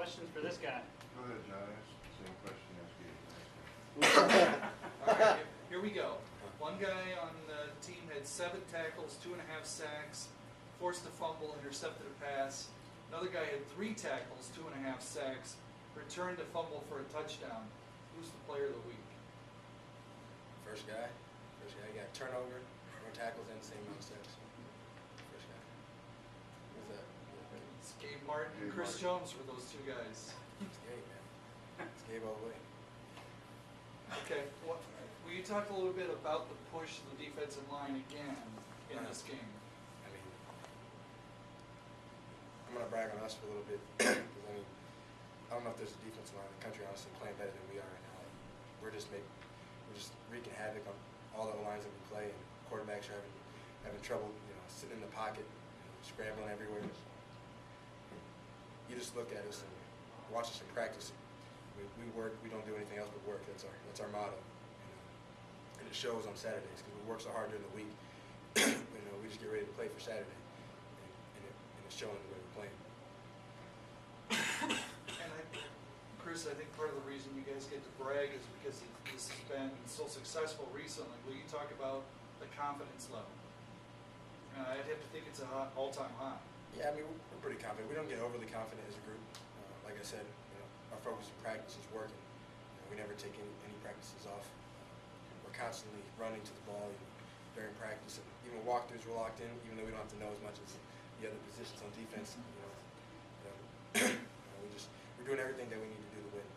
questions for this guy? Go ahead, John, ask the same question you asked Gabe. All right, here we go. One guy on the team had 7 tackles, 2.5 sacks, forced a fumble, intercepted a pass. Another guy had 3 tackles, 2.5 sacks, returned a fumble for a touchdown. Who's the player of the week? First guy got turnover, more tackles, and same amount of sacks. First guy. Who's that? It's Gabe Martin and Gabe Chris Martin. Jones were those 2 guys. It's Gabe, man. It's Gabe all the way. Okay, will you talk a little bit about the push of the defensive line again in this game? I mean, I'm gonna brag on us for a little bit because I mean, I don't know if there's a defensive line in the country honestly playing better than we are right now. Like, we're just wreaking havoc on all the lines that we play, and quarterbacks are having trouble, sitting in the pocket, scrambling everywhere. You just look at us and watch us in practice. We work. We don't do anything else but work. That's our motto. And it shows on Saturdays because we work so hard during the week. We just get ready to play for Saturday, and it's showing the way we're playing. And Chris, I think part of the reason you guys get to brag is because this has been so successful recently. Will you talk about the confidence level? I'd have to think it's an all-time high. Yeah, I mean, we're pretty confident. We don't get overly confident as a group. Like I said, our focus in practice is working. We never take any practices off. We're constantly running to the ball during practice. And even walkthroughs we're locked in, even though we don't have to know as much as the other positions on defense. We're doing everything that we need to do to win.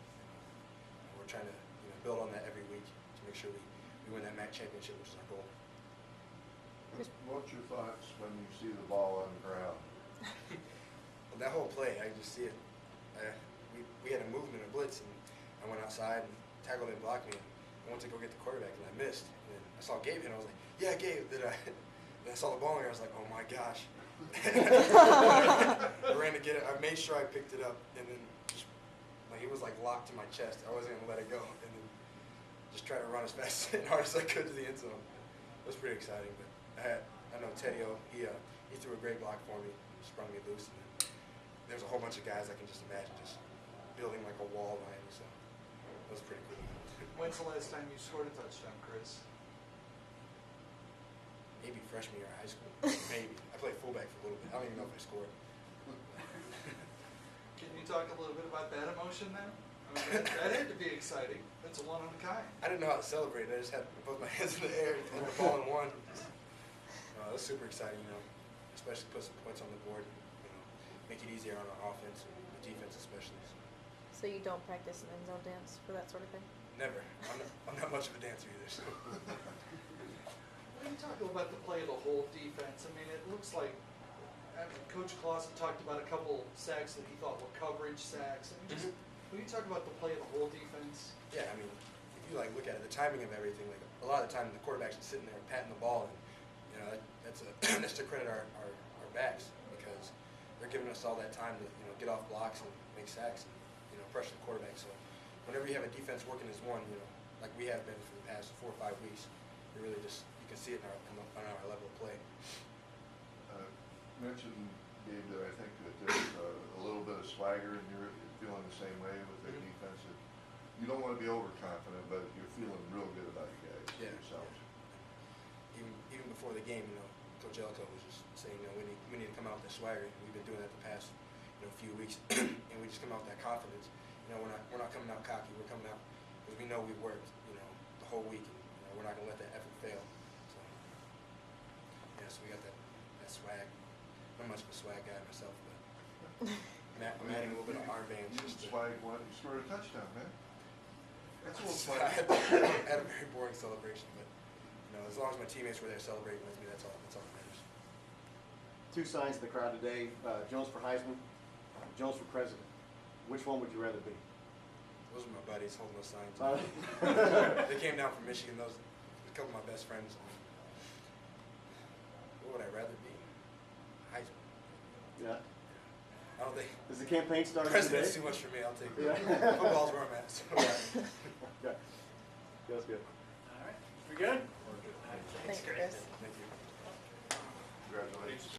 We're trying to build on that every week to make sure we win that MAC championship, which is our goal. What's your thoughts when you see the ball on the ground? Well, that whole play, I just see it. We had a movement, a blitz, and I went outside and tackled and blocked me. I went to go get the quarterback, and I missed. And then I saw Gabe hit, and I was like, yeah, Gabe. Then I saw the ball, and I was like, oh my gosh. I ran to get it. I made sure I picked it up, and then it was like locked to my chest. I wasn't gonna let it go, and then just try to run as fast and hard as I could to the end zone. It was pretty exciting, but I know Tedio, he threw a great block for me, sprung me loose, and then there's a whole bunch of guys I can just imagine just building like a wall behind me, so it was pretty cool. When's the last time you scored a touchdown, Chris? Maybe freshman year of high school, maybe. I played fullback for a little bit. I don't even know if I scored. Can you talk a little bit about that emotion then? I mean, that had to be exciting. That's a one of a kind. I didn't know how to celebrate. I just had both my hands in the air and throw the ball in one. It was super exciting, especially put some points on the board, make it easier on our offense and the defense especially. So you don't practice an end zone dance for that sort of thing? Never. I'm not much of a dancer either. So. When you talk about the play of the whole defense, I mean, it looks like Coach Clausen talked about a couple sacks that he thought were coverage sacks. I mean, when you talk about the play of the whole defense, Yeah, I mean, if you look at it, the timing of everything, like a lot of the time the quarterback's just sitting there patting the ball, and that's to credit our backs because they're giving us all that time to get off blocks and make sacks and pressure the quarterback. So whenever you have a defense working as one, like we have been for the past 4 or 5 weeks, you really just you can see it on our level of play. Mentioned, Gabe, that I think that there's a little bit of swagger, and you're feeling the same way with the defense. You don't want to be overconfident, but you're feeling real good about you guys, yourselves. Even before the game, Coach Elko was just saying, we need to come out with that swagger. We've been doing that the past, few weeks, and we just come out with that confidence. We're not coming out cocky. We're coming out because we know we worked, the whole week, and we're not gonna let that effort fail. So we got that swag. I'm not much of a swag guy myself, but I'm adding a little bit of armbands. Swag one, you scored a touchdown, man. That's a little So swag. I had a very boring celebration, but as long as my teammates were there celebrating with me, that's all that matters. 2 signs in the crowd today, Jones for Heisman, Jones for President. Which one would you rather be? Those are my buddies holding those signs. They came down from Michigan. Those a couple of my best friends. What would I rather be? Heisman. Yeah. I don't think Is the campaign starting president's today? too much for me. I'll take Yeah. football's where I'm at. So. Yeah. That's good. All right. We good? Thanks, Chris. Thank you. Congratulations.